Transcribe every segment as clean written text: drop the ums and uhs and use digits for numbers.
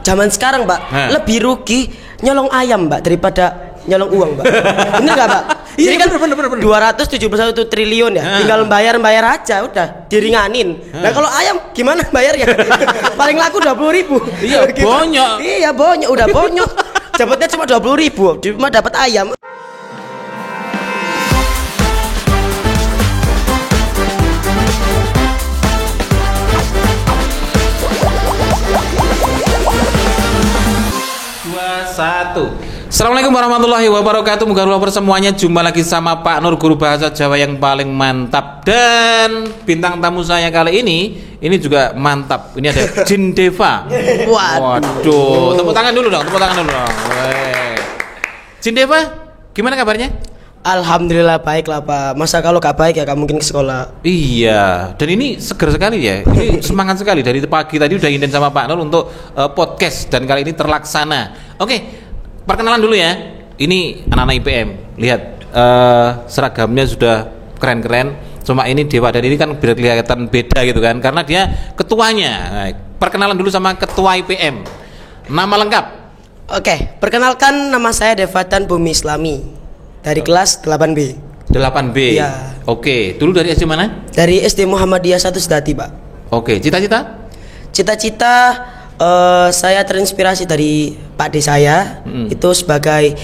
zaman sekarang, Mbak, lebih rugi nyolong ayam, Mbak, daripada nyolong uang, Mbak. Bener nggak, Mbak? Jadi kan bener. 271 triliun ya, tinggal bayar aja, udah diringanin. Nah kalau ayam gimana bayarnya? Paling laku 20.000. Iya, gitu. Bonyok. Iya, bonyok, udah bonyok. Dapatnya cuma 20.000, cuma dapat ayam. Assalamualaikum warahmatullahi wabarakatuh. Moga-moga semuanya jumpa lagi sama Pak Nur, guru bahasa Jawa yang paling mantap. Dan bintang tamu saya kali ini juga mantap. Ini ada Jin Deva. Waduh, tepuk tangan dulu dong. Jin Deva, gimana kabarnya? Alhamdulillah baik lah, Pak. Masa kalau gak baik ya gak mungkin ke sekolah. Iya, dan ini seger sekali ya. Ini semangat sekali dari pagi tadi udah ingin sama Pak Nur untuk podcast dan kali ini terlaksana. Oke, perkenalan dulu ya. Ini anak-anak IPM. Lihat seragamnya sudah keren-keren. Cuma ini Dewa dan ini kan biar kelihatan beda gitu kan, karena dia ketuanya. Nah, perkenalan dulu sama ketua IPM. Nama lengkap. Oke, perkenalkan nama saya Devatan Bumi Islami. Dari kelas 8B. 8B. Iya. Oke, dulu dari SD mana? Dari SD Muhammadiyah 1 Sedati, Pak. Oke, cita-cita? Cita-cita saya terinspirasi dari Pak D saya, itu sebagai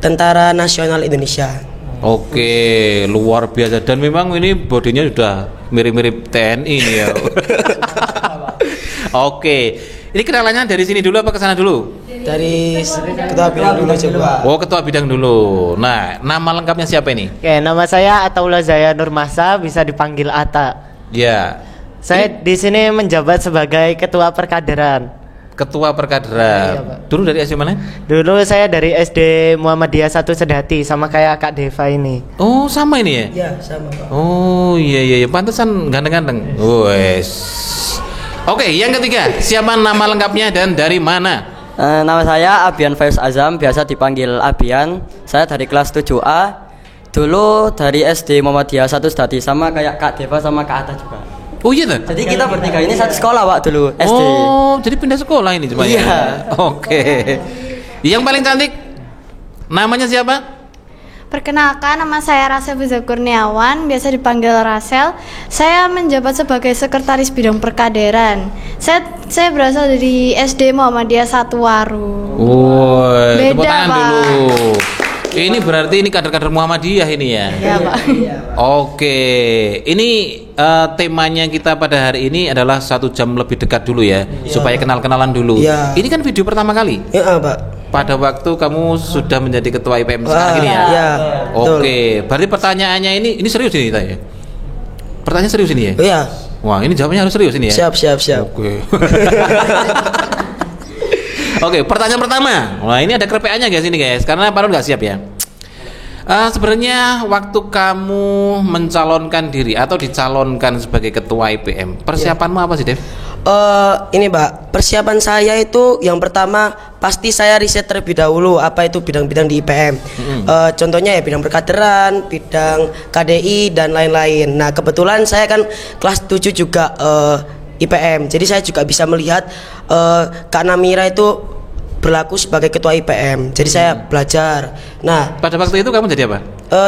Tentara Nasional Indonesia. Oke, luar biasa. Dan memang ini bodinya sudah mirip-mirip TNI nih ya. Oke, ini kenalannya dari sini dulu apa ke sana dulu? Dari ketua bidang dulu coba. Oh, ketua bidang dulu. Nah, nama lengkapnya siapa ini? Oke, nama saya Ataullah Zaya Nurmasa, bisa dipanggil Ata. Ya. Saya di sini menjabat sebagai ketua perkaderan. Ketua perkaderan. Iya, Pak. Dulu dari SD mana? Dulu saya dari SD Muhammadiyah 1 Sedati, sama kayak Kak Deva ini. Oh, sama ini ya? Ya, sama, Pak. Oh, iya, pantesan ganteng-ganteng. Wes. Oke, yang ketiga, siapa nama lengkapnya dan dari mana? Nama saya Abian Faiz Azam, biasa dipanggil Abian. Saya dari kelas 7A. Dulu dari SD Muhammadiyah 1 Sedati, sama kayak Kak Deva sama Kak Ata juga. Oh iya tuh. Jadi kita bertiga ini satu sekolah, Pak, dulu SD. Oh, jadi pindah sekolah ini cuma Iya. ya. Oke. Yang paling cantik namanya siapa? Perkenalkan, nama saya Rasel Biza Kurniawan, biasa dipanggil Rasel. Saya menjabat sebagai sekretaris bidang perkaderan. Saya berasal dari SD Muhammadiyah 1 Waru. Woi, tepuk Beda, tangan Pak. dulu. Ini berarti ini kader-kader Muhammadiyah ini ya. Ya, Pak. Oke, ini temanya kita pada hari ini adalah 1 jam lebih dekat dulu ya, supaya kenal-kenalan dulu. Ya. Ini kan video pertama kali. Ya, Pak. Pada waktu kamu sudah menjadi ketua IPM sekarang ini ya. Iya. Oke, berarti pertanyaannya ini serius ini tanya. Pertanyaan serius ini ya? Iya. Wah, ini jawabannya harus serius ini ya. Siap. Oke. Oke, pertanyaan pertama. Wah, ini ada kerpeannya guys ini guys, karena Pak Nur nggak siap ya. Sebenarnya waktu kamu mencalonkan diri atau dicalonkan sebagai ketua IPM, persiapanmu apa sih, Dev? Ini, Pak, persiapan saya itu yang pertama pasti saya riset terlebih dahulu apa itu bidang-bidang di IPM. Contohnya ya bidang perkaderan, bidang KDI dan lain-lain. Nah, kebetulan saya kan kelas 7 juga IPM. Jadi saya juga bisa melihat Kak Namira itu berlaku sebagai ketua IPM. Jadi saya belajar. Nah, Pada waktu itu kamu jadi apa?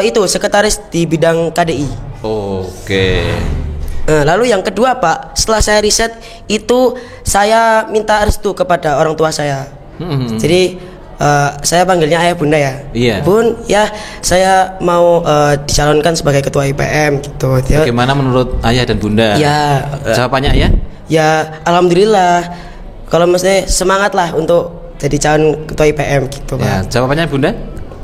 itu sekretaris di bidang KDI. Oke. Lalu yang kedua, Pak, setelah saya riset itu saya minta restu kepada orang tua saya. Jadi saya panggilnya ayah bunda ya. Iya. Bun, ya saya mau dicalonkan sebagai ketua IPM gitu. Bagaimana menurut ayah dan bunda? Ya, Jawabannya ya? ya alhamdulillah. Kalau maksudnya semangat lah untuk jadi calon ketua IPM gitu, Ya, Pak. jawabannya bunda?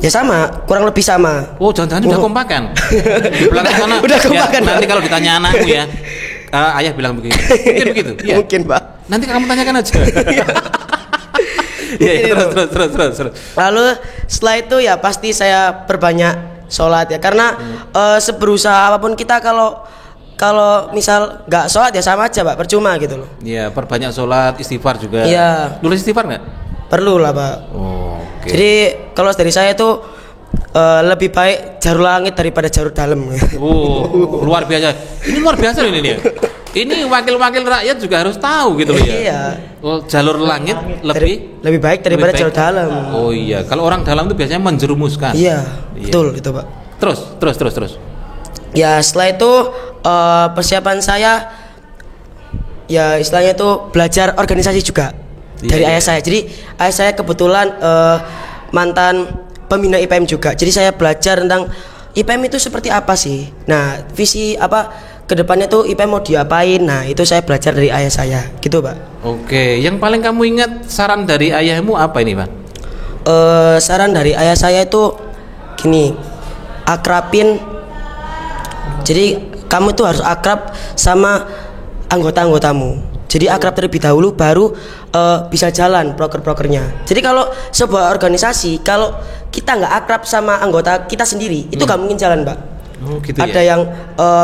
Ya sama, kurang lebih sama. Oh, jangan-jangan udah kompakan. Di belakang sana. Udah kompakan, Ya, nanti Pak. kalau ditanya anakmu ya, ayah bilang begini. Mungkin begitu. Ya. Mungkin, Pak. Nanti kamu tanyakan aja. Iya, terus. Lalu setelah itu ya pasti saya perbanyak sholat ya, karena seberusaha apapun kita kalau misal nggak sholat ya sama aja, Pak, percuma gitu loh. Iya, perbanyak sholat, istighfar juga. Iya. Nulis istighfar nggak? Perlu lah, Pak. Oh, oke. Jadi kalau dari saya itu lebih baik jarur langit daripada jarur dalam. Luar biasa. Ini luar biasa ini ya. ini wakil-wakil rakyat juga harus tahu gitu loh ya. Iya. Jalur langit Lebih baik daripada jalur dalam. Oh iya, kalau orang dalam itu biasanya menjerumuskan. Iya, betul itu, Pak. Terus. Ya, setelah itu persiapan saya ya istilahnya itu belajar organisasi juga dari ayah saya. Jadi ayah saya kebetulan mantan pembina IPM juga. Jadi saya belajar tentang IPM itu seperti apa sih. Nah, visi apa kedepannya tuh IPM mau diapain. Nah, itu saya belajar dari ayah saya, gitu, Pak. Oke, yang paling kamu ingat saran dari ayahmu apa ini, Pak? Saran dari ayah saya itu gini, akrabin. Jadi kamu tuh harus akrab sama anggota-anggotamu. Jadi akrab terlebih dahulu baru bisa jalan proker-prokernya. Jadi kalau sebuah organisasi kalau kita nggak akrab sama anggota kita sendiri, itu nggak mungkin jalan, Pak. Oh, gitu Ada ya? yang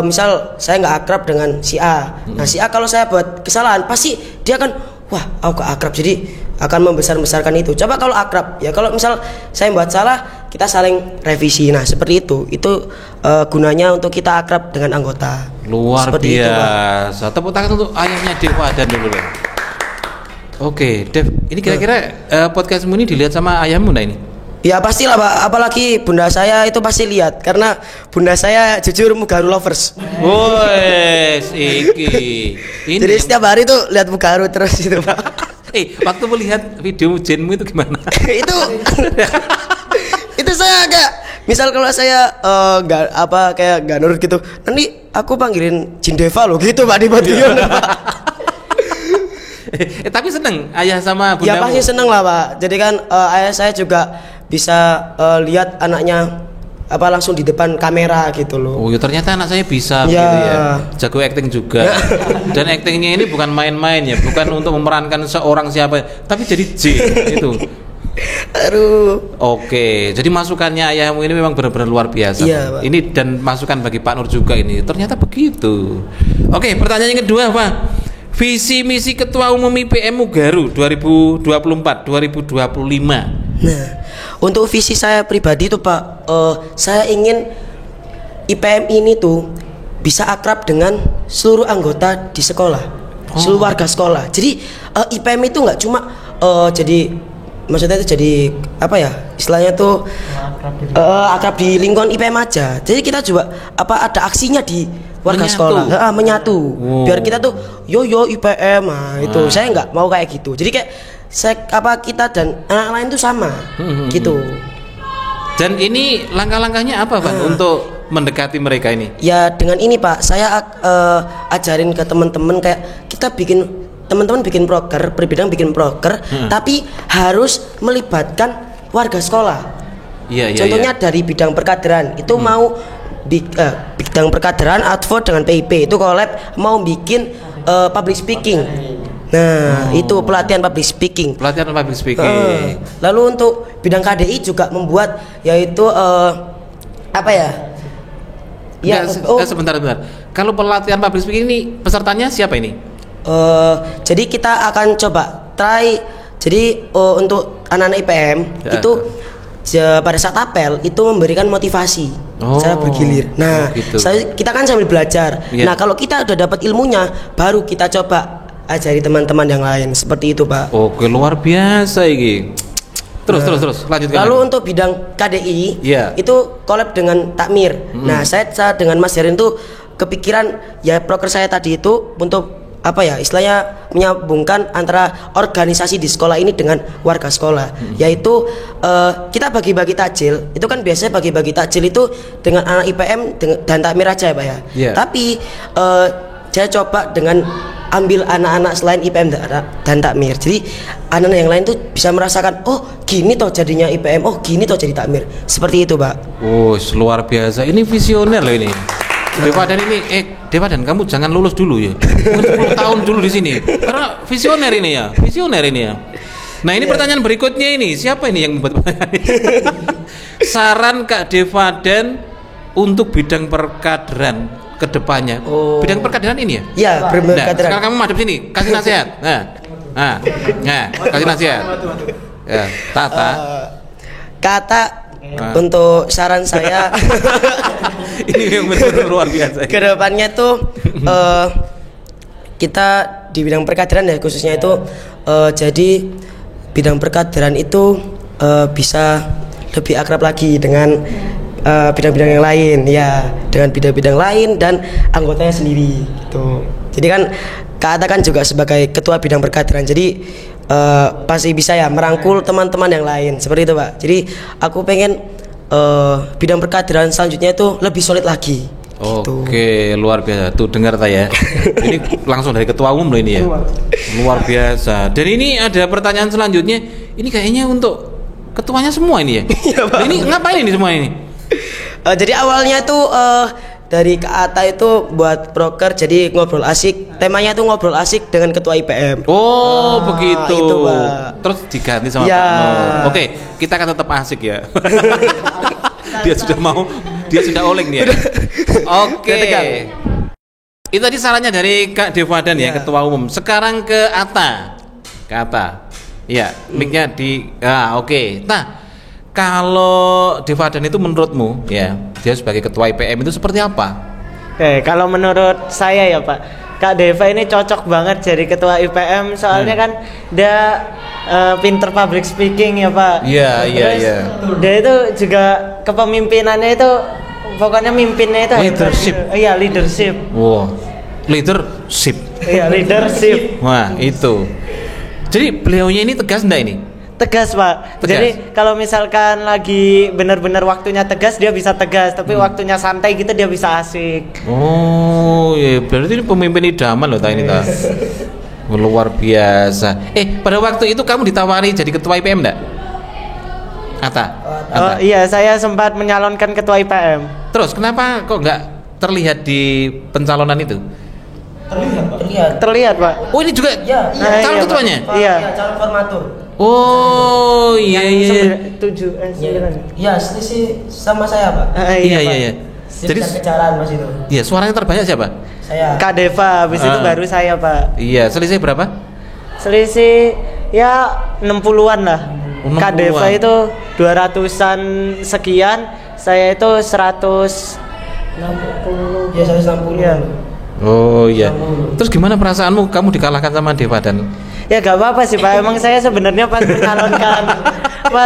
misal saya nggak akrab dengan si A. Nah, si A kalau saya buat kesalahan pasti dia akan wah, aku gak akrab, jadi akan membesar-besarkan itu. Coba kalau akrab, ya kalau misal saya buat salah, kita saling revisi. Nah, seperti itu gunanya untuk kita akrab dengan anggota. Luar Seperti biasa. Tepuk tangan untuk ayahnya Dev Wadan dulu ya. Oke, Dev, ini kira-kira podcastmu ini dilihat sama ayahmu nah ini? Ya pastilah, Pak. Apalagi bunda saya itu pasti lihat karena bunda saya jujur Mugaru lovers. Woi, iki. Ini Jadi setiap hari tuh lihat Mugaru terus itu, Pak. waktu melihat video ujianmu itu gimana? itu saya kayak misal kalau saya nggak nurut gitu, nanti aku panggilin Jin Deva loh gitu, Pak, di video. Tapi seneng ayah sama bundamu? Ya pasti seneng lah, Pak. Jadi kan ayah saya juga bisa lihat anaknya langsung di depan kamera gitu loh. Oh ya, ternyata anak saya bisa Ya. gitu ya. Jago acting juga. Dan actingnya ini bukan main-main ya, bukan untuk memerankan seorang siapa, tapi jadi Jin itu. Aduh. Oke, jadi masukannya ayahmu ini memang benar-benar luar biasa. Iya, Pak. Ini dan masukan bagi Pak Nur juga ini. Ternyata begitu. Oke, pertanyaan yang kedua, Pak. Visi misi Ketua Umum IPM Mugaru 2024-2025. Nah, untuk visi saya pribadi tuh, Pak, saya ingin IPM ini tuh bisa akrab dengan seluruh anggota di sekolah, seluruh warga sekolah. Jadi IPM itu nggak cuma jadi maksudnya itu jadi apa ya istilahnya tuh akrab di lingkungan IPM aja. Jadi kita juga ada aksinya di warga Menyatu. sekolah, menyatu. Wow. Biar kita tuh yo IPM, itu saya nggak mau kayak gitu. Jadi kayak kita dan anak lain tuh sama, gitu. Dan ini langkah-langkahnya apa, Pak, untuk mendekati mereka ini? Ya dengan ini, Pak, saya ajarin ke teman-teman kayak teman-teman bikin proker, berbidang bikin proker, tapi harus melibatkan warga sekolah. Iya. Contohnya dari bidang perkaderan itu mau bidang perkaderan advert dengan PIP itu collab mau bikin public speaking. Nah, itu pelatihan public speaking. Pelatihan public speaking. Lalu untuk bidang KDI juga membuat yaitu apa ya? Ya, Sebentar. Kalau pelatihan public speaking ini pesertanya siapa ini? Jadi kita akan coba try. Jadi untuk anak-anak IPM itu pada saat apel itu memberikan motivasi secara bergilir. Nah, gitu. kita kan sambil belajar. Yeah. Nah, kalau kita udah dapat ilmunya, baru kita coba ajari teman-teman yang lain. Seperti itu, Pak. Oke, luar biasa ini. Terus lanjutkan. Lalu untuk bidang KDI Iya. itu collab dengan Takmir. Nah, saya dengan Mas Herin tuh kepikiran ya proker saya tadi itu untuk apa ya istilahnya menyambungkan antara organisasi di sekolah ini dengan warga sekolah, yaitu kita bagi-bagi takjil. Itu kan biasanya bagi-bagi takjil itu dengan anak IPM dan Takmir aja ya, Pak ya. Yeah. Tapi saya coba dengan ambil anak-anak selain IPM dan Takmir. Jadi anak-anak yang lain tuh bisa merasakan, oh gini toh jadinya IPM, oh gini toh jadi Takmir. Seperti itu, Pak. Oh, luar biasa. Ini visioner loh ini. Dewa dan ini, Dewa dan kamu jangan lulus dulu ya. 10 tahun dulu di sini. Karena visioner ini ya. Nah, ini pertanyaan berikutnya ini. Siapa ini yang membuat pertanyaan ini? Saran Kak Dewa dan untuk bidang perkaderan ke depannya. Bidang perkaderan ini ya? Iya, Nah, perkaderan. sekarang kamu madep sini, kasih nasihat. Nah, kasih nasihat. Ya, Tata. Kata untuk saran saya Ini yang betul luar biasa. kedepannya tuh kita di bidang perkaderan ya khususnya itu jadi bidang perkaderan itu bisa lebih akrab lagi dengan bidang-bidang yang lain ya, dengan bidang-bidang lain dan anggotanya sendiri gitu. Jadi kan Kak Ata kan juga sebagai ketua bidang perkaderan, jadi pasti bisa ya merangkul teman-teman yang lain seperti itu Pak. Jadi aku pengen bidang perkaderan selanjutnya itu lebih solid lagi. Oke, luar biasa. Tuh dengar tak ya? Ini langsung dari ketua umum loh ini ya. Luar biasa. Dan ini ada pertanyaan selanjutnya. Ini kayaknya untuk ketuanya semua ini ya. Ini ngapain ini semua ini? Jadi awalnya tuh dari Kak Ata itu buat broker, jadi ngobrol asik. Temanya tuh ngobrol asik dengan ketua IPM. Oh, begitu. Itu, Pak. Terus diganti sama Ya. Pak Nur. Oke, kita akan tetap asik ya. Dia sudah oleng dia. Oke. Itu tadi sarannya dari Kak Devadan ya, ketua umum. Sekarang ke Ata. Iya, mic-nya di oke. Nah, kalau Devadan itu menurutmu ya, dia sebagai ketua IPM itu seperti apa? Kalau menurut saya ya Pak, Kak Deva ini cocok banget jadi ketua IPM soalnya kan dia pinter public speaking ya Pak. Iya. Dia itu juga kepemimpinannya itu pokoknya mimpinnya itu Leadership. Iya, leadership. Wow, leadership. Iya, leadership. Wah, itu. Jadi beliaunya ini tegas enggak ini? Tegas Pak. Tegas. Jadi kalau misalkan lagi benar-benar waktunya tegas dia bisa tegas, tapi waktunya santai gitu dia bisa asik. Oh, ya berarti ini pemimpin idaman loh ini ta. Luar biasa. Pada waktu itu kamu ditawari jadi ketua IPM enggak? Ata. Oh iya, saya sempat menyalonkan ketua IPM. Terus kenapa kok nggak terlihat di pencalonan itu? Terlihat Pak. Oh, ini juga Ya, calon iya, ketuanya? Pak. Iya. Calon formatur. Oh, iya. 9. Ya, selisih sama saya Pak. Iya. Jadi Jadi kejaran Mas itu. iya, suaranya terbanyak siapa? Saya. Kak Deva, habis itu baru saya Pak. Iya, selisih berapa? Selisih ya 60-an lah. 60-an. Kak Deva itu 200-an sekian, saya itu 160. Ya 160. Iya. Oh iya. Terus gimana perasaanmu kamu dikalahkan sama Devadan? Ya gak apa-apa sih Pak, emang saya sebenarnya pas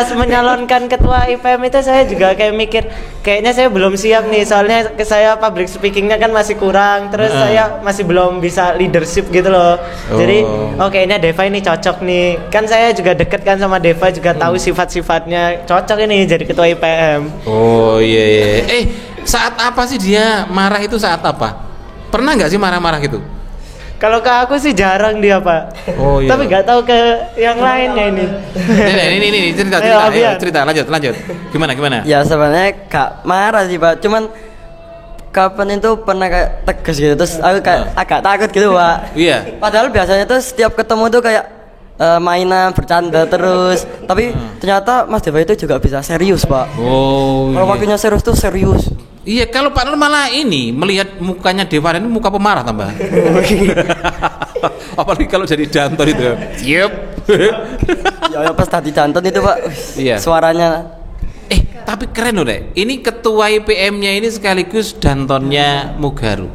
menyalonkan ketua IPM itu saya juga kayak mikir kayaknya saya belum siap nih, soalnya saya public speakingnya kan masih kurang, terus saya masih belum bisa leadership gitu loh. Jadi kayaknya Deva ini cocok nih, kan saya juga deket kan sama Deva, juga tahu sifat-sifatnya, cocok ini jadi ketua IPM. Oh iya. Saat apa sih dia marah itu, saat apa? Pernah nggak sih marah-marah gitu? Kalau ke aku sih jarang dia Pak. Oh iya. Tapi nggak tahu ke yang lainnya ini. Ini cerita lanjut. Gimana? Ya sebenarnya gak marah sih Pak, cuman kapan itu pernah kayak tegas gitu, terus aku kayak agak takut gitu Pak. Iya. Padahal biasanya tuh setiap ketemu tuh kayak mainan bercanda terus, tapi ternyata Mas Dewa itu juga bisa serius Pak. Oh. Kalau Iya. waktunya serius tuh serius. Iya, kalau Pak Nur malah ini melihat mukanya Devadan ini muka pemarah tambah. Apalagi kalau jadi jantor itu. Yep. Ya pas tadi jantan itu Pak. Iya. Suaranya. Tapi keren loh Dek. Ini ketua IPM-nya ini sekaligus dantonnya Mugaru.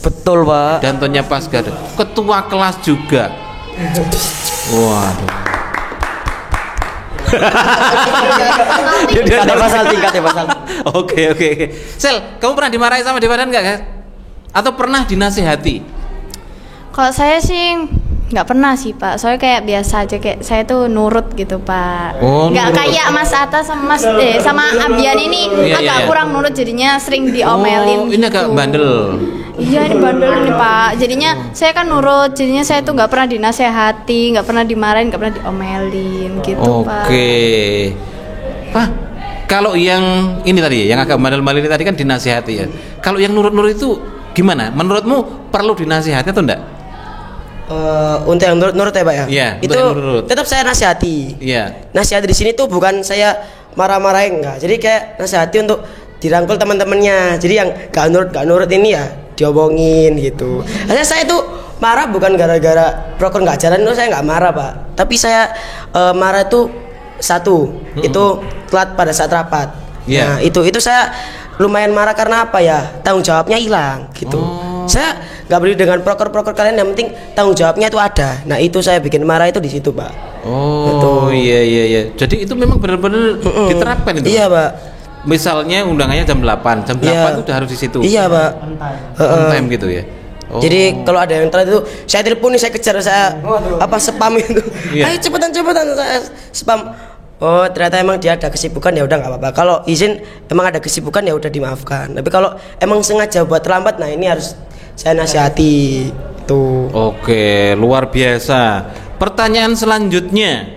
Betul Pak. Dantonnya Pasgada. Ketua kelas juga. Waduh. Tingkat pasal. Oke. Sel, kamu pernah dimarahi sama Devadan nggak kan? Atau pernah dinasihati? Kalau saya sih nggak pernah sih Pak, soalnya kayak biasa aja, kayak saya tuh nurut gitu Pak. Nggak Nurut. kayak Mas Atta sama sama Abian ini agak kurang nurut, jadinya sering diomelin. Ini agak gitu. bandel. Iya, ini bandel ini Pak. Jadinya saya kan nurut, jadinya saya tuh nggak pernah dinasehati, nggak pernah dimarahin, nggak pernah diomelin gitu Pak. Oke. Pak, kalau yang ini tadi, yang agak bandel-bandel ini tadi kan dinasihati ya. Kalau yang nurut-nurut itu gimana? Menurutmu perlu dinasihati atau enggak? Untuk yang nurut ya Pak ya. Iya, Itu untuk yang nurut. tetap saya nasihati. Iya. Nasihati di sini tuh bukan saya marah-marahin, enggak. Jadi kayak nasihati untuk dirangkul teman-temannya. Jadi yang gak nurut ini ya diobongin gitu. Akhirnya saya tuh marah bukan gara-gara proker nggak jalan, itu saya nggak marah Pak. Tapi saya marah itu satu, itu telat pada saat rapat. Iya. Nah itu saya lumayan marah karena apa ya? Tanggung jawabnya hilang gitu. Saya nggak peduli dengan proker kalian, yang penting tanggung jawabnya itu ada. Nah itu saya bikin marah itu di situ Pak. Oh iya. Jadi itu memang benar-benar diterapkan itu. Iya Pak. Misalnya undangannya jam 8 Iya. itu udah harus di situ. Iya Pak. On time gitu ya. Oh. Jadi kalau ada yang telat itu saya telepon nih, saya kejar, saya spam itu. Iya. Ayo cepetan saya spam. Oh ternyata emang dia ada kesibukan, ya udah nggak apa-apa. Kalau izin emang ada kesibukan ya udah dimaafkan. Tapi kalau emang sengaja buat terlambat, nah ini harus saya nasihati tuh. Oke, luar biasa. Pertanyaan selanjutnya.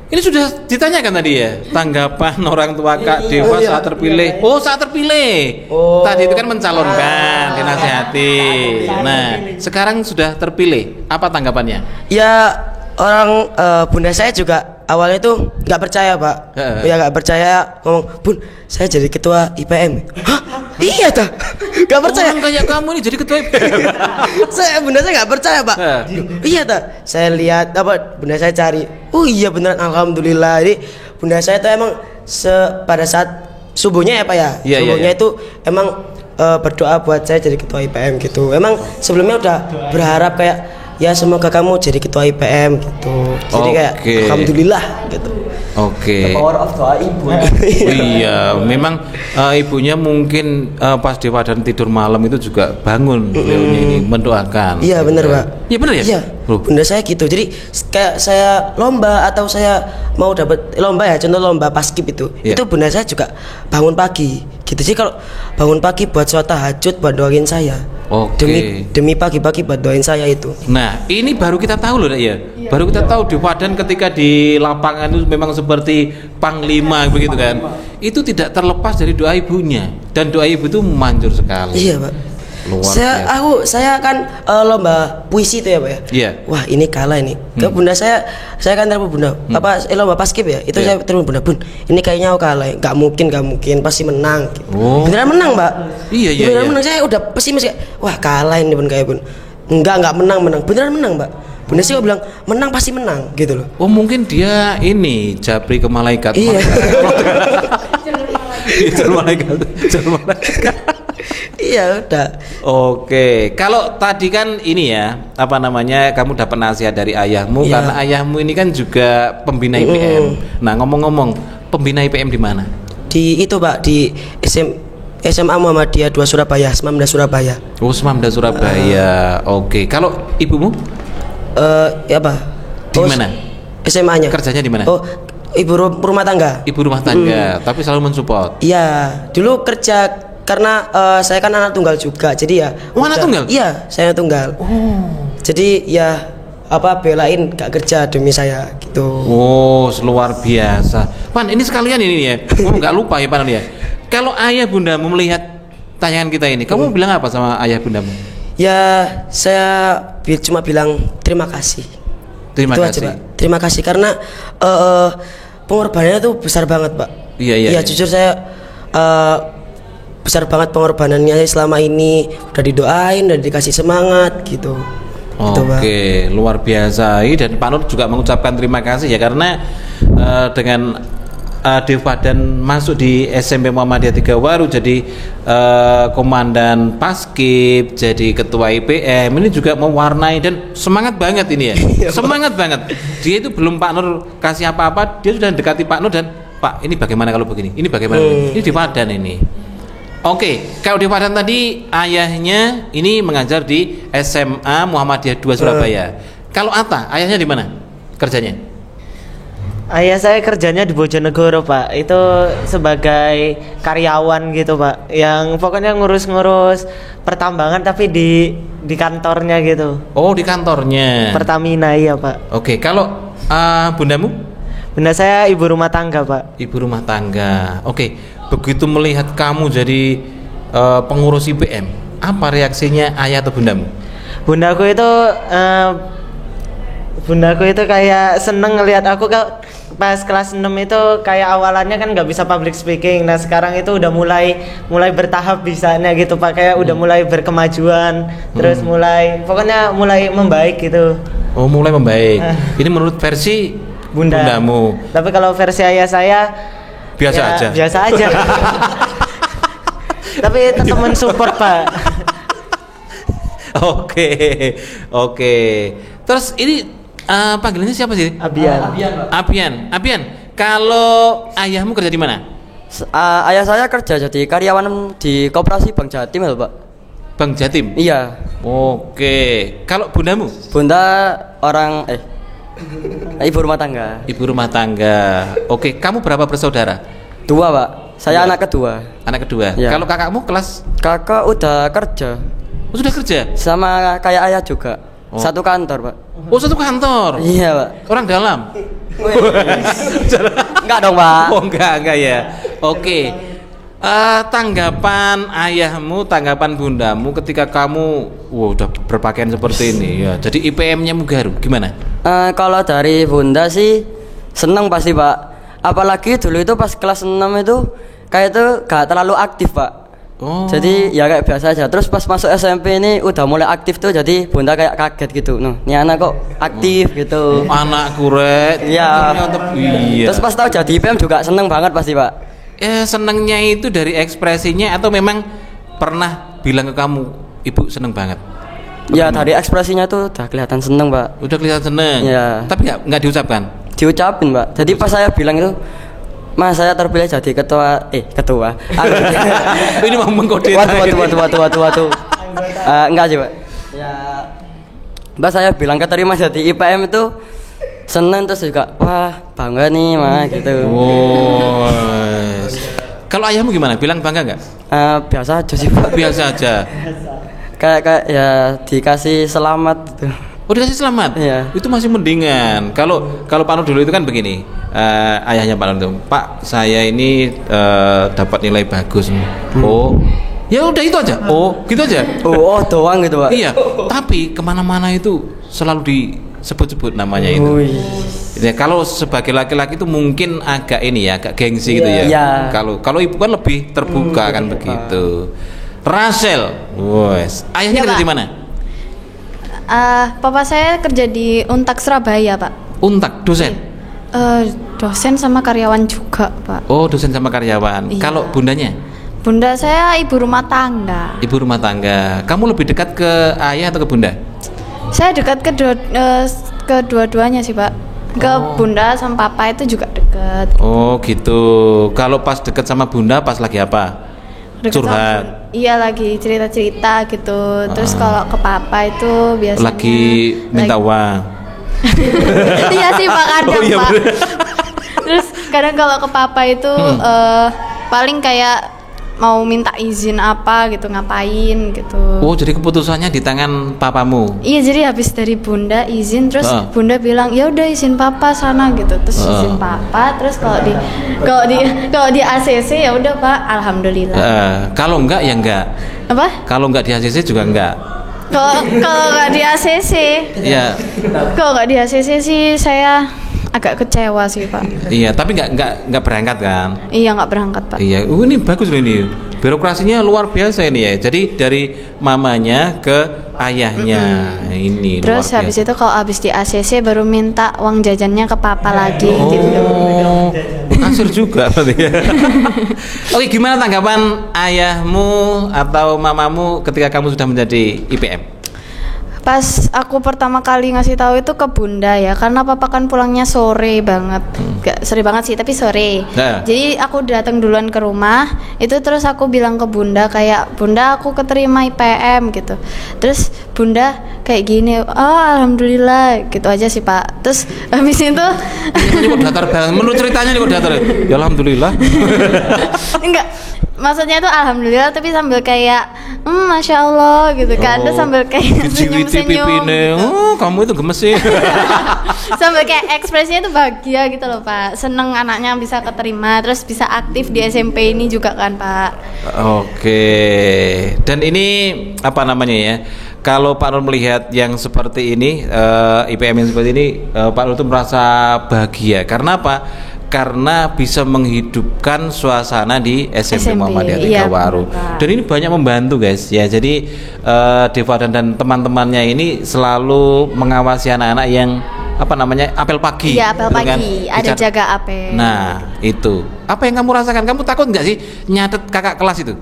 Ini sudah ditanyakan tadi ya, tanggapan orang tua Kak Deva saat terpilih. Oh, saat terpilih. Tadi itu kan mencalonkan, dinasihati. Nah, sekarang sudah terpilih. Apa tanggapannya? Ya orang bunda saya juga awalnya tuh nggak percaya Pak. Ya nggak percaya, ngomong, Bun saya jadi ketua IPM. Hah? Iya dah. Nggak percaya. Orang kayak kamu ini jadi ketua IPM. Bunda saya nggak percaya Pak. Iya dah. Saya lihat bunda saya cari. Oh iya beneran, alhamdulillah. Jadi bunda saya tuh emang pada saat subuhnya ya Pak ya. Iya, Subuhnya iya. itu emang berdoa buat saya jadi ketua IPM gitu. Emang sebelumnya udah berharap kayak ya semoga kamu jadi ketua IPM gitu. Jadi kayak alhamdulillah gitu. Oke. Power of doa ibu. Iya, memang ibunya mungkin pas Deva dan tidur malam itu juga bangun beliaunya ini mendoakan. Iya benar Pak. Iya benar ya? Iya. Loh. Bunda saya gitu. Jadi kayak saya lomba atau saya mau dapat lomba ya, contoh lomba paskib itu. Iya. Itu bunda saya juga bangun pagi. Gitu sih, kalau bangun pagi buat sholat tahajud, buat doain saya. Oke. Demi pagi-pagi buat doain saya itu. Nah, ini baru kita tahu loh ya. Baru kita tahu di Wadan ketika di lapangan itu memang seperti panglima begitu kan. Itu tidak terlepas dari doa ibunya, dan doa ibu itu manjur sekali. Iya Pak. Luar biasa. Saya kan lomba puisi itu ya Pak ya. Iya. Wah ini kalah ini. Ke bunda saya kan telepon bunda. Lomba paskib ya. Itu Iya. saya telepon bunda, Bun. Ini kayaknya aku kalah. Gak mungkin pasti menang. Gitu. Oh. Beneran menang Pak. Iya. Beneran menang. Saya udah pesimis kayak, wah kalah ini Bun kayak Bun. Enggak menang. Beneran menang Pak. Bunda saya bilang menang pasti menang gitu loh. Oh mungkin dia ini Japri ke malaikat. Iya. Jalur malaikat. Iya udah. Oke, kalau tadi kan ini ya, apa namanya, kamu dapat nasihat dari ayahmu. Iya. Karena ayahmu ini kan juga pembina IPM. Nah ngomong-ngomong, pembina IPM di mana? Di itu Pak, di SMA Muhammadiyah 2 Surabaya, Semamda Surabaya. Oh, Semamda Surabaya. Oke, kalau ibumu Ya apa? di mana? SMA-nya. Kerjanya di mana? Oh, ibu rumah tangga. Ibu rumah tangga, tapi selalu mensupport. Iya, dulu kerja karena saya kan anak tunggal juga, jadi ya. Oh, anak tunggal? Iya, saya anak tunggal. Jadi ya belain gak kerja demi saya gitu. Oh, luar biasa. Pan, ini sekalian ini ya. Kamu nggak lupa ya Pan ya. Kalau ayah bundamu melihat tayangan kita ini, kamu bilang apa sama ayah bundamu? Ya, saya cuma bilang terima kasih. Terima Itu kasih. aja, Pak. Terima kasih karena pengorbanannya tuh besar banget, Pak. Iya. Jujur saya besar banget pengorbanannya selama ini, udah didoain, udah dikasih semangat gitu. Gitu, Pak. Oke, luar biasa. Dan Pak Nur juga mengucapkan terima kasih ya, karena dengan Deva dan masuk di SMP Muhammadiyah 3 Waru, jadi komandan paskib, jadi ketua IPM, ini juga mewarnai dan semangat banget ini ya. Semangat banget. Dia itu belum Pak Nur kasih apa-apa, dia sudah dekati Pak Nur dan Pak, ini bagaimana kalau begini? Ini bagaimana? Ini di Padan ini. Oke, kalau di Padan tadi ayahnya ini mengajar di SMA Muhammadiyah 2 Surabaya. Kalau Atta, ayahnya di mana kerjanya? Ayah saya kerjanya di Bojonegoro, Pak. Itu sebagai karyawan gitu, Pak. Yang pokoknya ngurus-ngurus pertambangan tapi di kantornya gitu. Oh, di kantornya. Pertamina, iya, Pak. Oke, kalau bundamu? Bunda saya ibu rumah tangga, Pak. Ibu rumah tangga. Oke, begitu melihat kamu jadi pengurus IPM, apa reaksinya ayah atau bundamu? Bundaku itu kayak seneng ngelihat aku pas kelas 6 itu kayak awalannya kan nggak bisa public speaking. Nah sekarang itu udah mulai bertahap bisanya gitu Pak, kayak udah mulai berkemajuan, terus pokoknya mulai membaik gitu. Oh, mulai membaik. Ini menurut versi bundamu. Tapi kalau versi ayah saya Biasa aja. Biasa aja. Tapi tetap mensupport Pak. Oke, oke. Terus ini panggilannya siapa sih? Abian. Abian. Kalau ayahmu kerja di mana? Ayah saya kerja jadi karyawan di Koperasi Bank Jatim ya, Pak. Bank Jatim. Iya. Oke. Kalau bundamu? Bunda orang ibu rumah tangga. Ibu rumah tangga. Oke. Kamu berapa bersaudara? 2, Pak. Saya anak kedua. Anak kedua. Iya. Kalau kakakmu kelas? Kakak udah kerja Oh, sudah kerja? sama kayak ayah juga. Oh. Satu kantor, Pak. Oh, satu kantor. Iya, Pak. Orang dalam. Enggak dong, Pak. Oh, enggak ya. Oke. Tanggapan ayahmu, tanggapan bundamu ketika kamu udah berpakaian seperti ini ya. Jadi IPM-nya Mugaru gimana? Kalau dari bunda sih seneng pasti, Pak. Apalagi dulu itu pas kelas 6 itu kayak itu gak terlalu aktif, Pak. Oh. Jadi ya kayak biasa aja. Terus pas masuk SMP ini udah mulai aktif tuh, jadi bunda kayak kaget gitu. Ini anak kok aktif gitu. Anak kuret. Iya. Iya. Terus pas tahu jadi IPM juga seneng banget pasti, Pak. Senengnya itu dari ekspresinya atau memang pernah bilang ke kamu, ibu seneng banget? Ya dari ekspresinya tuh udah kelihatan seneng, Pak. Udah kelihatan seneng. Iya. Tapi nggak diucapkan. Diucapin, Pak. Jadi pas saya bilang itu, Mas saya terpilih jadi ketua. Ini mau mengkode. Waduh. Enggak sih, Pak. Ya, Mbak saya bilang keterima jadi IPM itu seneng, terus juga wah bangga nih mah gitu. Oh. Kalau ayahmu gimana? Bilang bangga nggak? Biasa aja sih, Pak. Biasa aja. Kayak ya dikasih selamat gitu. Oh, dikasih selamat? Iya. Itu masih mendingan. Kalau Pak Nur dulu itu kan begini, ayahnya Pak Nur itu, Pak saya ini dapat nilai bagus. Oh, ya udah itu aja. Oh, gitu aja. Oh doang gitu, Pak. Iya. Tapi kemana-mana itu selalu disebut-sebut namanya itu. Ya, kalau sebagai laki-laki itu mungkin agak ini ya, agak gengsi gitu ya. Iya. Kalau ibu kan lebih terbuka kan begitu. Rachel, wes. Ayahnya Iya, kerja Pak. di mana? Papa saya kerja di Untak Surabaya, Pak. Untak, dosen. Dosen sama karyawan juga, Pak. Oh, dosen sama karyawan. Iya. Kalau bundanya? Bunda saya ibu rumah tangga. Ibu rumah tangga. Kamu lebih dekat ke ayah atau ke bunda? Saya dekat kedua-duanya sih, Pak. Ke bunda sama papa itu juga dekat. Oh, gitu. Kalau pas dekat sama bunda pas lagi apa? Dekat Curhat. sama iya, lagi cerita-cerita gitu. Terus kalau ke papa itu biasanya Lagi minta uang. Iya sih, Pak, kadang, Oh, iya, Pak. bener. Terus kadang kalau ke papa itu paling kayak mau minta izin apa gitu, ngapain gitu. Oh, jadi keputusannya di tangan papamu. Iya, jadi habis dari bunda izin, terus bunda bilang ya udah izin papa sana gitu, terus izin papa, terus kalau di ACC ya udah, Pak, alhamdulillah. Kalau enggak ya enggak. Apa? Kalau enggak di ACC juga enggak. Kalau nggak di ACC, Iya. kalau nggak di ACC sih saya agak kecewa sih, Pak. Iya, tapi enggak berangkat kan? Iya, nggak berangkat, Pak. Iya, ini bagus loh ini. Birokrasinya luar biasa ini ya. Jadi dari mamanya ke ayahnya. Ini Terus luar habis biasa. itu kalau habis di ACC baru minta uang jajannya ke papa lagi gitu. Oh, kasir juga berarti ya. Oke, gimana tanggapan ayahmu atau mamamu ketika kamu sudah menjadi IPM? Pas aku pertama kali ngasih tahu itu ke bunda ya, karena papa kan pulangnya sore banget, gak sore banget sih tapi sore. Nah. Jadi aku datang duluan ke rumah, itu terus aku bilang ke bunda kayak, bunda aku keterima IPM gitu. Terus bunda kayak gini, oh alhamdulillah gitu aja sih, Pak. Terus habis itu Ini kok datar banget. Menurut ceritanya ini kok datar. Ya alhamdulillah. enggak, maksudnya tuh alhamdulillah tapi sambil kayak masya Allah gitu kan, terus sambil kayak senyum-senyum gitu. Oh, kamu itu gemes sih. Sambil kayak ekspresinya tuh bahagia gitu loh, Pak. Seneng anaknya bisa keterima, terus bisa aktif di SMP ini juga kan, Pak. Oke. Dan ini apa namanya ya? Kalau Pak Nur melihat yang seperti ini, IPM yang seperti ini, Pak Nur itu merasa bahagia. Karena apa? Karena bisa menghidupkan suasana di SMP Muhammadiyah Tigawaru. Dan ini banyak membantu, guys. Ya, jadi Deva dan teman-temannya ini selalu mengawasi anak-anak yang apa namanya, apel pagi. Iya, apel gitu kan? pagi. Ada jaga apel. Nah, itu. Apa yang kamu rasakan? Kamu takut nggak sih nyatet kakak kelas itu?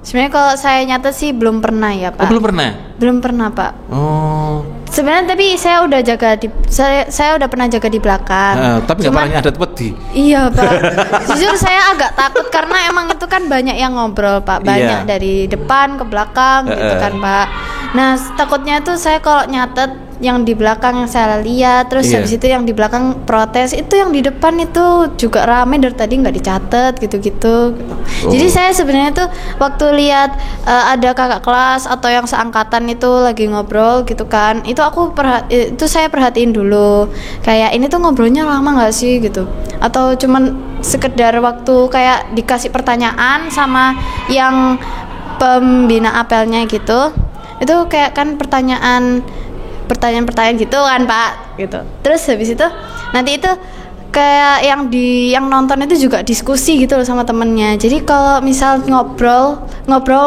Sebenarnya kalau saya nyatet sih belum pernah ya Oh, Pak. belum pernah. Belum pernah Pak. Oh. Sebenarnya tapi saya udah jaga di saya udah pernah jaga di belakang. Tapi nggak Cuman- pernah nyadet wedi. Iya Pak. Jujur saya agak takut karena emang itu kan banyak yang ngobrol Pak, Iya. banyak dari depan ke belakang gitu kan Pak. Nah takutnya tuh saya kalau nyatet yang di belakang yang saya lihat, terus Iya. habis itu yang di belakang protes, itu yang di depan itu juga rame dari tadi nggak dicatat gitu-gitu. Jadi saya sebenarnya tuh waktu lihat ada kakak kelas atau yang seangkatan itu lagi ngobrol gitu kan, itu itu saya perhatiin dulu kayak ini tuh ngobrolnya lama nggak sih gitu, atau cuman sekedar waktu kayak dikasih pertanyaan sama yang pembina apelnya gitu, itu kayak kan pertanyaan gitu kan Pak gitu. Terus habis itu nanti itu kayak yang nonton itu juga diskusi gitu loh sama temennya. Jadi kalau misal ngobrol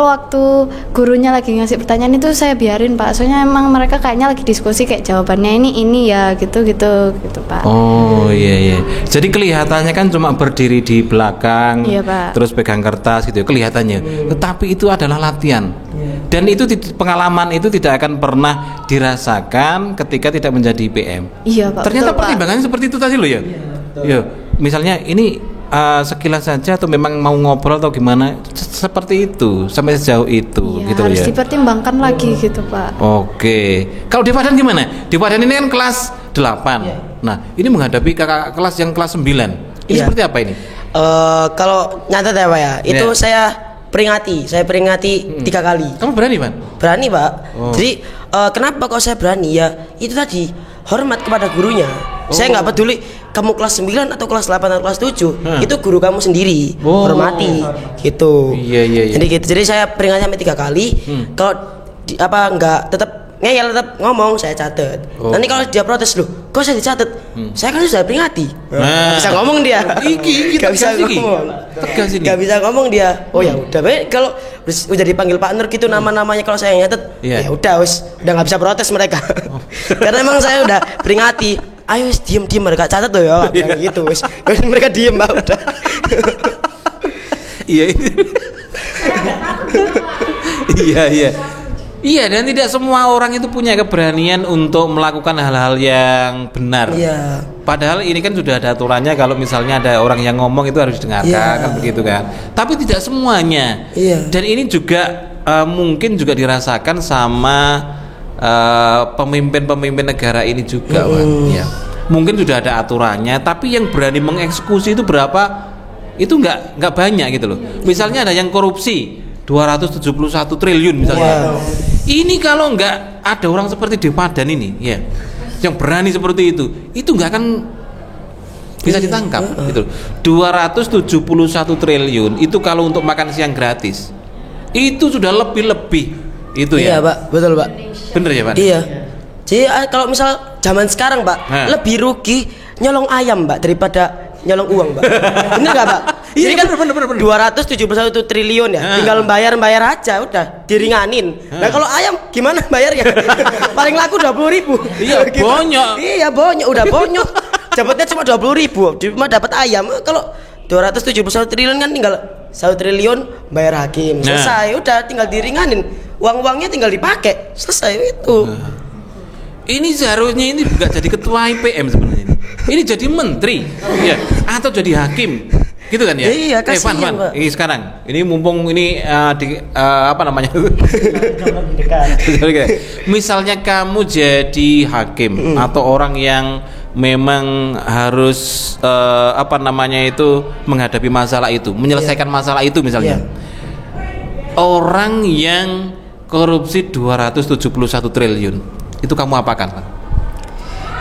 waktu gurunya lagi ngasih pertanyaan itu saya biarin Pak. Soalnya emang mereka kayaknya lagi diskusi kayak jawabannya ini ya gitu Pak. Oh iya. Jadi kelihatannya kan cuma berdiri di belakang, Iya, Pak. terus pegang kertas gitu kelihatannya. Tetapi itu adalah latihan. Dan itu pengalaman itu tidak akan pernah dirasakan ketika tidak menjadi IPM. Iya Pak. Ternyata betul, Pak. pertimbangannya seperti itu tadi loh ya. Iya. Misalnya ini sekilas saja atau memang mau ngobrol atau gimana seperti itu sampai sejauh itu Iya, gitu loh harus ya. dipertimbangkan lagi gitu Pak. Oke. Kalau di Padan gimana? Di Padan ini kan kelas 8. Nah, ini menghadapi kakak kelas yang kelas 9. Ini Iya. seperti apa ini? Kalau nyatet ya Pak ya, itu Iya. saya peringati 3 kali. Kamu berani, Pan? Berani Pak. Oh. Jadi kenapa kok saya berani ya? Itu tadi hormat kepada gurunya. Saya nggak peduli kamu kelas 9 atau kelas 8 atau kelas 7, itu guru kamu sendiri. Oh. Hormati gitu. Iya. Jadi gitu. Jadi saya peringati sampai 3 kali. Kalau nggak tetap ngeyel, tetap ngomong, saya catat. Oh. Nanti kalau dia protes, loh kok saya dicatat? Saya kan sudah peringati. Nah. Bisa ngomong dia. Iki Nggak bisa tegas iki. ngomong. Tegas ini. Nggak bisa ngomong dia. Oh ya udah, baik kalau udah dipanggil Pak Nur gitu nama-namanya kalau saya nyatet, Iya. ya udah udah nggak bisa protes mereka. Karena emang saya udah peringati. Ayo wis diem mereka catat tuh ya, kayak gitu wis. Mereka diem Mbak udah. Iya. Iya. Iya, dan tidak semua orang itu punya keberanian untuk melakukan hal-hal yang benar. Iya. Padahal ini kan sudah ada aturannya, kalau misalnya ada orang yang ngomong itu harus didengarkan, Iya. kan begitu kan. Tapi tidak semuanya. Iya. Dan ini juga mungkin juga dirasakan sama pemimpin-pemimpin negara ini juga, Wan. Ya. Mungkin sudah ada aturannya, tapi yang berani mengeksekusi itu berapa? Itu nggak banyak gitu loh. Misalnya ada yang korupsi 271 triliun misalnya. Wow. Ini kalau nggak ada orang seperti di Padan ini, ya, yang berani seperti itu nggak akan bisa ditangkap gitu. 271 triliun itu kalau untuk makan siang gratis itu sudah lebih itu Iya ya. Pak, betul Pak. Bener ya Pak? Iya. Jadi kalau misal zaman sekarang Pak, Nah. lebih rugi nyolong ayam Pak daripada nyolong uang Pak. Bener nggak Pak? Iya, Jadi kan bener. 271 triliun ya, Nah. tinggal bayar aja udah diringanin. Nah kalau ayam gimana bayarnya? Paling laku 20.000. Iya, bonyok. Iya bonyok, udah bonyok. Dapatnya cuma 20.000, cuma dapat ayam. Kalau 271 triliun kan tinggal 1 triliun bayar hakim. Nah. Selesai, udah tinggal diringanin. Uang-uangnya tinggal dipakai. Selesai itu. Ini seharusnya ini nggak jadi ketua IPM sebenarnya ini. Ini jadi menteri, ya, atau jadi hakim, gitu kan ya? Iya, kasihan, Pan, Pak. ini sekarang, ini mumpung ini apa namanya? Misalnya kamu jadi hakim atau orang yang memang harus apa namanya itu menghadapi masalah itu, menyelesaikan masalah itu misalnya. Orang yang korupsi 271 triliun, itu kamu apakan, Pak?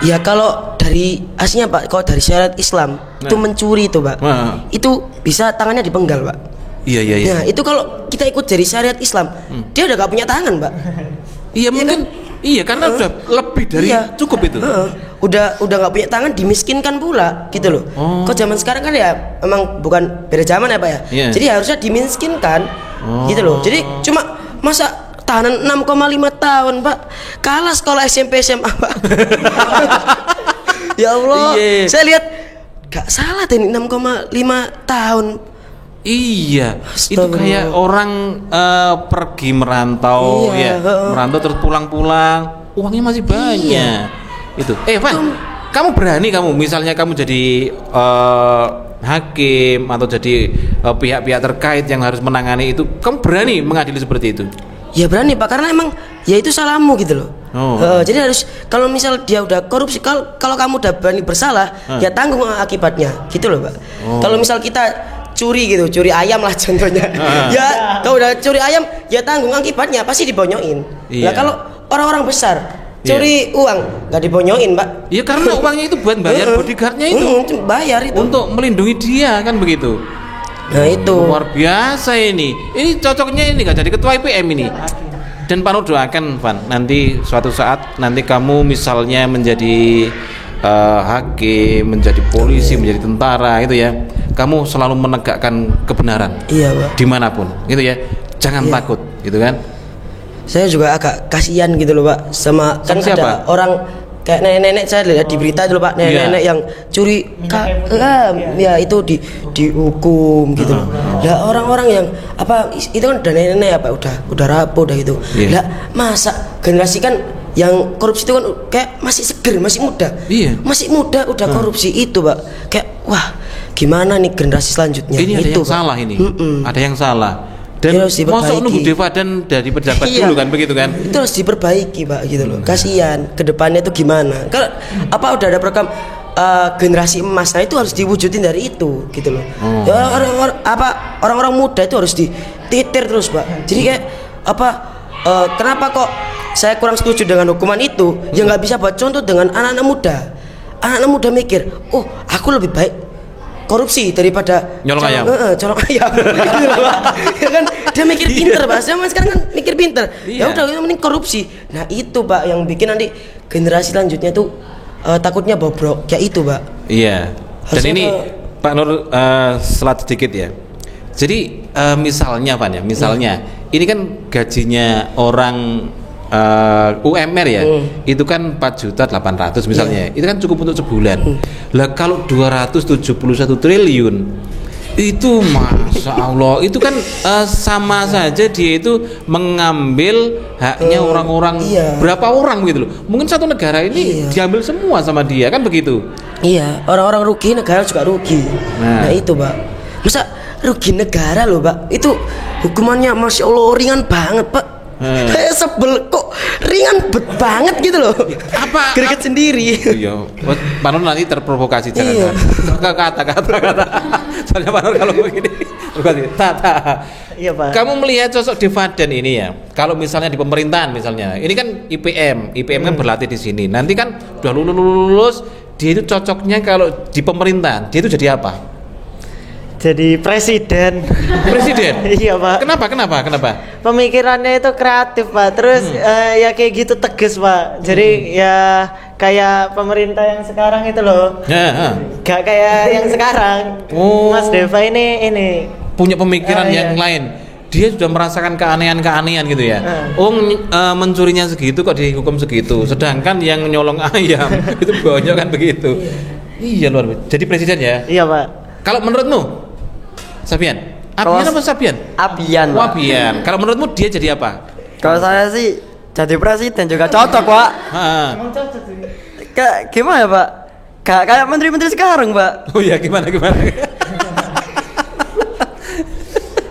Ya kalau dari aslinya Pak, kalau dari syariat Islam itu mencuri itu Pak, itu bisa tangannya dipenggal Pak. Iya. Nah itu kalau kita ikut dari syariat Islam, dia udah gak punya tangan Pak. Iya mungkin, iya karena udah lebih dari cukup itu. Udah gak punya tangan, dimiskinkan pula gitu loh. Kok zaman sekarang kan ya memang bukan beda zaman ya Pak ya. Iya. Jadi harusnya dimiskinkan gitu loh. Jadi cuma masa tahanan 6,5 tahun Pak, kalah sekolah SMP SMA Pak. Ya Allah, Iya. saya lihat gak salah tadi 6,5 tahun. Iya, itu Astagfirullah. kayak orang pergi merantau Iya, ya, merantau terus pulang-pulang, uangnya masih banyak. Itu. Van, kamu berani misalnya kamu jadi hakim atau jadi pihak-pihak terkait yang harus menangani itu, kamu berani mengadili seperti itu? Ya berani Pak, karena emang ya itu salahmu gitu loh. Oh. Jadi harus, kalau misal dia udah korupsi, kalau kamu udah berani bersalah, ya tanggung akibatnya, gitu loh Pak. Kalau misal kita curi gitu, curi ayam lah contohnya, ya kalau udah curi ayam, ya tanggung akibatnya, pasti dibonyoin. Iya. Nah kalau orang-orang besar curi uang, nggak dibonyoin Pak. Iya, karena uangnya itu buat bayar bodyguardnya itu, bayar itu. untuk melindungi dia kan begitu. Nah itu. Luar biasa ini. Ini cocoknya ini gak jadi ketua IPM ini. Dan Pak Nur doakan Van, nanti suatu saat nanti kamu misalnya menjadi hakim, menjadi polisi, menjadi tentara itu ya, kamu selalu menegakkan kebenaran. Iya Pak. Dimanapun, gitu ya. Jangan takut, gitu kan? Saya juga agak kasihan gitu loh Pak, sama kan Sama siapa? ada orang kayak nenek-nenek, saya lihat di berita dulu Pak, nenek-nenek yang curi ya itu dihukum gitu loh. Lah orang-orang yang apa itu kan udah nenek apa udah rapuh udah gitu. Iya. Lah masa generasi kan yang korupsi itu kan kayak masih seger, masih muda. Iya. Masih muda udah korupsi itu Pak. Kayak wah, gimana nih generasi selanjutnya? Ini ada itu, yang Pak. salah ini. Ada yang salah. Dan Dia harus diperbaiki. mosok nunggu divaden dari pejabat Iya. dulu kan begitu kan? Itu harus diperbaiki Pak gitu loh. Kasihan kedepannya itu gimana? Kalau apa udah ada program generasi emas, nah itu harus diwujudin dari itu gitu loh. Ya, orang-orang muda itu harus dititir terus Pak. Jadi kayak apa? Kenapa kok saya kurang setuju dengan hukuman itu? Ya nggak bisa buat contoh dengan anak-anak muda. Anak-anak muda mikir, oh aku lebih baik korupsi daripada Nyolong ayam. colong ayam. Ya kan dia mikir pinter Pak. Zaman sekarang kan mikir pinter. Iya. Ya udah yang penting korupsi. Nah itu Pak yang bikin nanti generasi selanjutnya tuh takutnya bobrok kayak itu Pak. Iya. Dan Harusnya ini Pak Nur selat sedikit ya. Jadi misalnya Van ya, misalnya ini kan gajinya orang UMR ya, itu kan 4.800.000 misalnya, itu kan cukup untuk sebulan. Lah kalau 271 triliun itu masya Allah, itu kan sama saja dia itu mengambil haknya orang-orang berapa orang gitu loh. Mungkin satu negara ini diambil semua sama dia kan begitu. Iya, orang-orang rugi, negara juga rugi. Nah itu Pak, masa rugi negara loh Pak, itu hukumannya masya Allah ringan banget Pak. Kayak sebel kok ringan banget gitu loh. Apa? Greget sendiri. Iya, Pak Nur nanti terprovokasi jangan. Iya. Kata. Soalnya Pak Nur kalau begini, tata. Iya Pak. Kamu melihat sosok Devaden ini ya. Kalau misalnya di pemerintahan misalnya, ini kan IPM kan berlatih di sini. Nanti kan udah lulus, dia itu cocoknya kalau di pemerintahan, dia itu jadi apa? Jadi presiden. Presiden? Iya Pak. Kenapa? Pemikirannya itu kreatif Pak. Terus ya kayak gitu tegas Pak. Jadi ya kayak pemerintah yang sekarang itu loh. Ya. Gak kayak yang sekarang. Oh. Mas Deva ini Punya pemikiran yang iya. lain. Dia sudah merasakan keanehan-keanehan gitu ya. Mencurinya segitu kok dihukum segitu. Sedangkan yang nyolong ayam itu banyak kan begitu. Iya luar biasa. Jadi presiden ya. Iya Pak. Kalau menurutmu Sabian? Abian apa Sabian? Abian, Pak. Wabian. Kalau menurutmu dia jadi apa? Kalau saya sih jadi presiden juga cocok Pak. Kayak gimana ya Pak? Kayak menteri-menteri sekarang Pak. Oh ya gimana?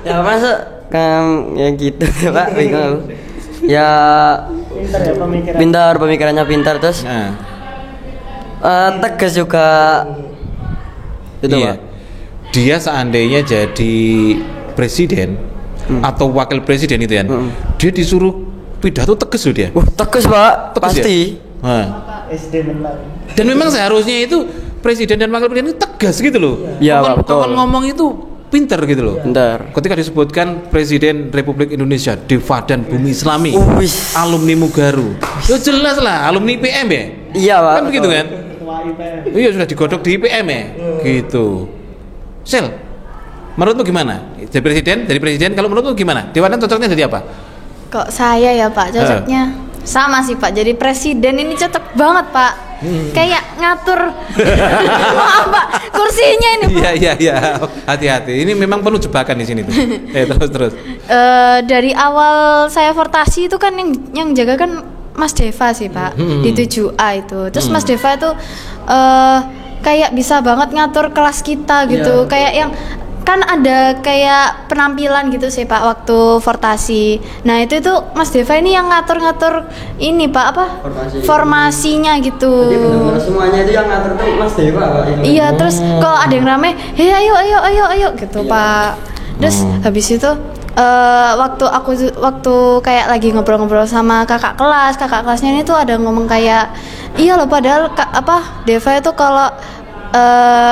Ya masuk kan ya gitu ya Pak, bingung aku. Ya Pintar ya pemikiran. pintar, pemikirannya pintar terus tegas juga. Itu iya. Pak. Dia seandainya jadi presiden atau wakil presiden itu kan, dia disuruh pidato tegas loh dia. Tegas Pak, Tegas pasti. Ya? SD menang. Dan memang seharusnya itu presiden dan wakil presiden itu tegas gitu loh. Iya, Kawan- Pak, betul. kawan ngomong itu pinter gitu loh. Pintar. Ketika disebutkan Presiden Republik Indonesia Devaden Bumi Islami, Wis. alumni Mugaru, ya jelas lah alumni IPM ya. Iya Pak. Kan begitu kan? Ketua IPM. Iya sudah digodok di IPM ya. Gitu. Sel, menurutmu gimana? Dari presiden kalau menurutmu gimana? Devaden cocoknya jadi apa? Kok saya ya Pak cocoknya sama sih Pak, jadi presiden ini cocok banget Pak. Kayak ngatur maaf Pak, kursi emosinya ini Pak. Iya. Hati-hati. Ini memang penuh jebakan di sini tuh. Terus. Dari awal saya fortasi itu kan yang jaga kan Mas Deva sih Pak di 7A itu. Terus Mas Deva itu kayak bisa banget ngatur kelas kita gitu. Kayak yang kan ada kayak penampilan gitu sih Pak waktu fortasi. Nah itu Mas Deva ini yang ngatur-ngatur ini Pak apa? Formasinya gitu. Jadi benar-benar semuanya itu yang ngatur tuh Mas Deva Pak. Iya terus kalau ada yang rame, hei ayo gitu Pak. Terus habis itu waktu kayak lagi ngobrol-ngobrol sama kakak kelasnya ini tuh ada ngomong kayak iya loh padahal Deva itu kalau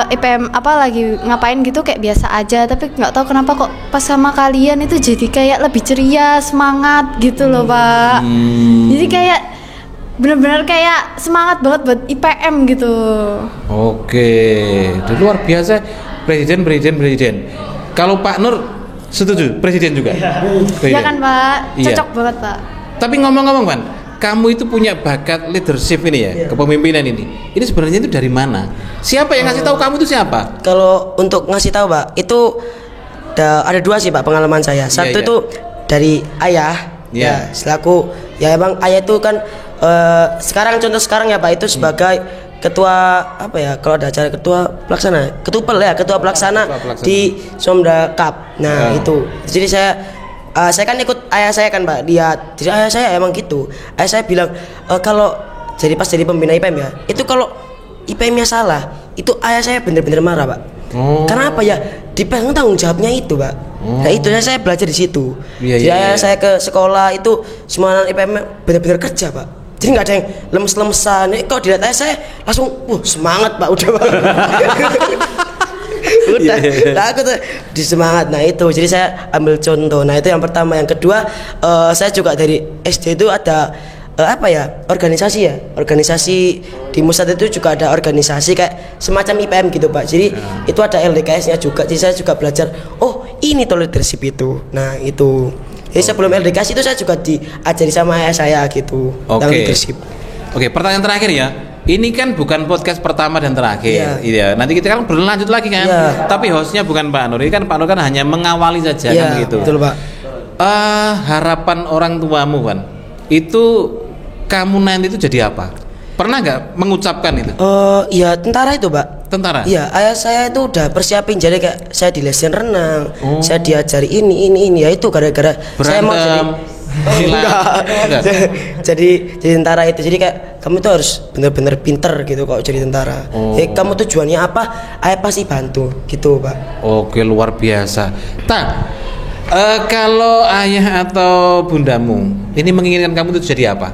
IPM lagi ngapain gitu kayak biasa aja, tapi nggak tahu kenapa kok pas sama kalian itu jadi kayak lebih ceria, semangat gitu loh Pak. Jadi kayak benar-benar kayak semangat banget buat IPM gitu. Oke, itu luar biasa. Presiden. Kalau Pak Nur setuju, presiden juga. Iya kan Pak, cocok banget Pak. Tapi ngomong-ngomong Pan, kamu itu punya bakat leadership ini ya, kepemimpinan ini. Ini sebenarnya itu dari mana? Siapa yang ngasih tahu kamu itu siapa? Kalau untuk ngasih tahu Pak, itu ada dua sih Pak pengalaman saya. Satu itu dari ayah, ya selaku ya emang ayah itu kan contoh sekarang ya Pak itu sebagai ketua kalau ada acara ketua pelaksana di Somda Cup. Nah itu jadi saya kan ikut ayah saya kan Pak, jadi ayah saya emang gitu. Ayah saya bilang kalau pas jadi pembina IPM ya, itu kalau IPM-nya salah, itu ayah saya bener-bener marah Pak. Karena apa ya? Dipegang tanggung jawabnya itu Pak. Nah itu saya belajar di situ. Jadi ayah saya ke sekolah itu semua IPM bener-bener kerja Pak. Jadi nggak ada yang lemes-lemesan. Kalau dilihat ayah saya langsung, semangat Pak udah Pak. Udah, nah aku tuh disemangat. Nah itu, jadi saya ambil contoh. Nah itu yang pertama. Yang kedua, saya juga dari SD itu ada organisasi di Musat itu juga ada organisasi kayak semacam IPM gitu Pak. Jadi itu ada LDKS-nya juga. Jadi saya juga belajar. Oh ini tuh leadership itu. Nah itu. Jadi sebelum LDKS itu saya juga diajari sama ayah saya gitu. Tentang leadership. Oke, pertanyaan terakhir ya. Ini kan bukan podcast pertama dan terakhir, iya. Nanti kita kan berlanjut lagi kan. Tapi hostnya bukan Pak Nur. Ini kan Pak Nur kan hanya mengawali saja kan begitu. Betul Pak. Harapan orang tuamu kan, itu kamu nanti itu jadi apa? Pernah nggak mengucapkan itu? Ya tentara itu Pak. Tentara? Iya, ayah saya itu udah persiapin jadi kayak saya di lesin renang, saya diajari ini ya itu gara-gara saya mau jadi enggak. jadi tentara itu. Jadi kayak kamu tuh harus bener-bener pinter gitu kalau jadi tentara. Jadi kamu tujuannya apa? Ayah pasti bantu gitu Pak. Oke, luar biasa. Kalau ayah atau bundamu ini menginginkan kamu itu jadi apa?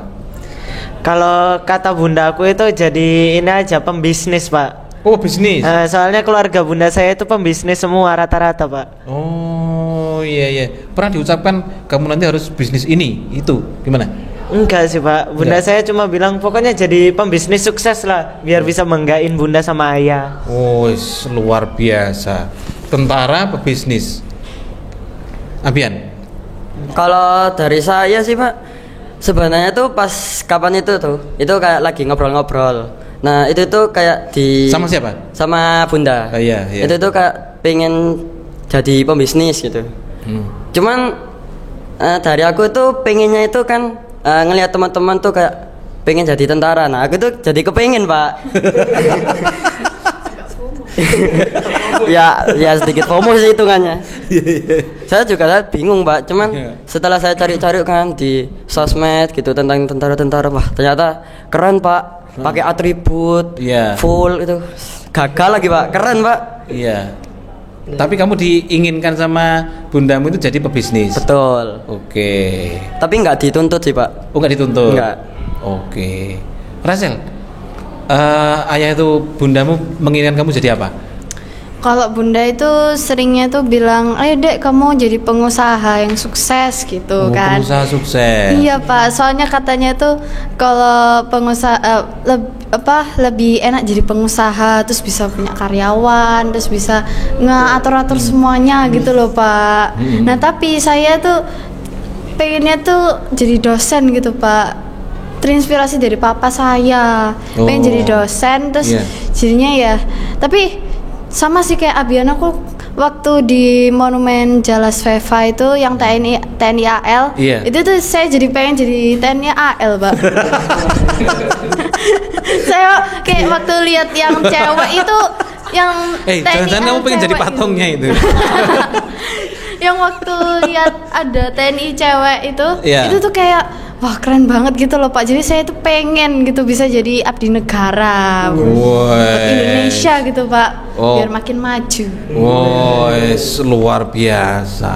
Kalau kata bundaku itu jadi ini aja pembisnis Pak. Oh bisnis. Soalnya keluarga bunda saya itu pembisnis semua rata-rata Pak. Oh iya. Pernah diucapkan kamu nanti harus bisnis ini itu gimana? Enggak sih Pak. Bunda saya cuma bilang pokoknya jadi pembisnis sukses lah biar bisa banggain bunda sama ayah. Oh luar biasa. Tentara pebisnis. Abian? Kalau dari saya sih Pak, sebenarnya tuh pas kapan itu kayak lagi ngobrol-ngobrol. Nah itu tuh kayak sama siapa? Sama bunda. Iya. Itu tuh kayak pengen jadi pembisnis gitu. Cuman dari aku tuh pengennya itu kan ngelihat teman-teman tuh kayak pengen jadi tentara. Nah aku tuh jadi kepengen Pak. ya sedikit FOMO sih hitungannya. Saya bingung Pak. Cuman setelah saya cari-cari kan di sosmed gitu tentang tentara-tentara, wah ternyata keren Pak. Pakai atribut full itu. Gagal lagi Pak. Keren Pak. Iya. Tapi kamu diinginkan sama bundamu itu jadi pebisnis. Betul. Oke. Tapi nggak dituntut sih Pak. Oh nggak dituntut. Nggak. Oke. Rasel, ayah itu bundamu menginginkan kamu jadi apa? Kalau bunda itu seringnya tuh bilang, ayo dek kamu jadi pengusaha yang sukses gitu kan. Pengusaha sukses. Iya Pak, soalnya katanya tuh kalau pengusaha lebih enak jadi pengusaha, terus bisa punya karyawan, terus bisa ngatur-atur semuanya gitu loh Pak. Nah tapi saya tuh pengennya tuh jadi dosen gitu Pak. Terinspirasi dari papa saya, pengen jadi dosen, terus jadinya ya. Tapi Sama sih kayak Abian, aku waktu di Monumen Jalas Veva itu yang TNI AL, Iya. itu tuh saya jadi pengen jadi TNI AL, Pak. Saya kayak waktu lihat yang cewek itu yang TNI jangan-jangan kamu pengen jadi cewek patongnya itu. yang waktu lihat ada TNI cewek Iya. itu tuh kayak wah keren banget gitu loh Pak. Jadi saya tuh pengen gitu bisa jadi abdi negara buat Indonesia gitu Pak, biar makin maju. Luar biasa.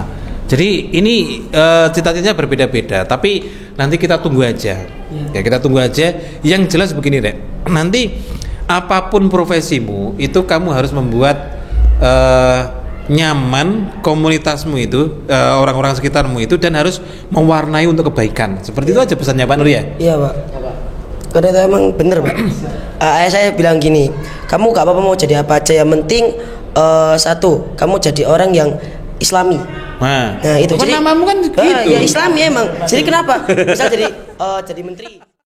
Jadi ini cita-citanya berbeda-beda, tapi nanti kita tunggu aja. Ya kita tunggu aja. Yang jelas begini Rek, nanti apapun profesimu itu kamu harus membuat nyaman komunitasmu itu, orang-orang sekitarmu itu, dan harus mewarnai untuk kebaikan. Seperti itu aja pesannya Pak Nur ya? Iya Pak, karena itu emang bener Pak. Ayah saya bilang gini, kamu gak apa-apa mau jadi apa aja, yang penting satu, kamu jadi orang yang Islami. Nah itu kan namamu kan gitu. ya Islami emang. Jadi kenapa bisa jadi menteri?